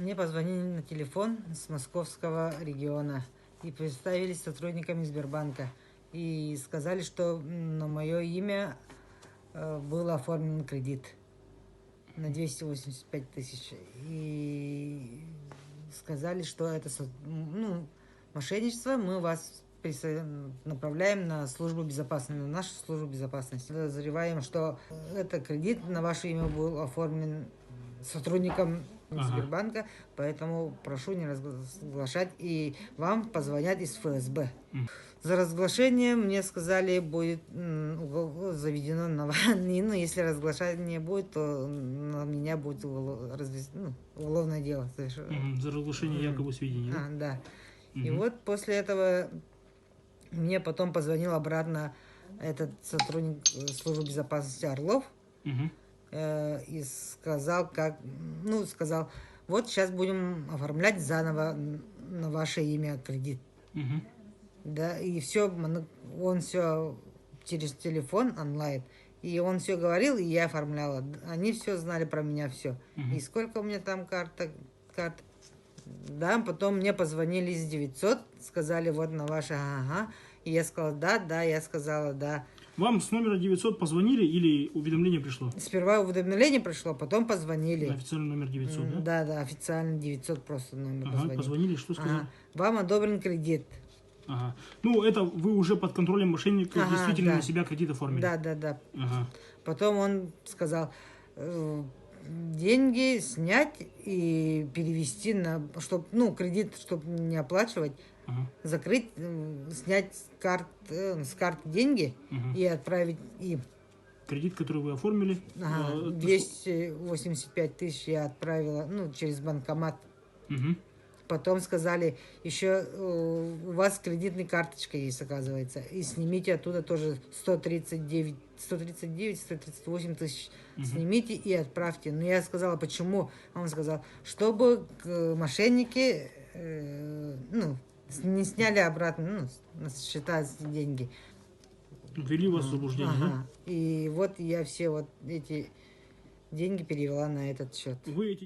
Мне позвонили на телефон с московского региона и представились сотрудниками Сбербанка. И сказали, что на мое имя был оформлен кредит на 285 тысяч. И сказали, что это мошенничество, мы вас направляем на службу безопасности, на нашу службу безопасности. Подозреваем, что этот кредит на ваше имя был оформлен сотрудником Сбербанка, поэтому прошу не разглашать, и вам позвонят из ФСБ. За разглашение, мне сказали, будет заведено на если разглашение будет, то на меня будет уголовное дело. За разглашение якобы сведений, да? Да. И вот после этого мне потом позвонил обратно этот сотрудник службы безопасности Орлов, и сказал, сказал, вот сейчас будем оформлять заново на ваше имя кредит. Да, и все, он все через телефон онлайн, и он все говорил, и я оформляла. Они все знали про меня, все. И сколько у меня там карт. Да, потом мне позвонили из 900, сказали, вот на ваше, И я сказала, да, я сказала, да. Вам с номера 900 позвонили или уведомление пришло? Сперва уведомление пришло, потом позвонили. На официальный номер 900, да? Да, официальный 900 просто номер позвонили. Позвонили, что сказали? Вам одобрен кредит. Ну, это вы уже под контролем мошенников действительно на себя кредит оформили? Да. Потом он сказал, деньги снять и перевести чтобы, кредит, чтобы не оплачивать, закрыть, снять с карт деньги и отправить им. Кредит, который вы оформили? 285 тысяч я отправила, через банкомат. Потом сказали, еще у вас кредитная карточка есть, оказывается, и снимите оттуда тоже 138 тысяч, снимите и отправьте. Но я сказала, почему? Он сказал, чтобы мошенники не сняли обратно, счета деньги. Ввели вас в заблуждение, да? И вот я все вот эти деньги перевела на этот счет. Вы эти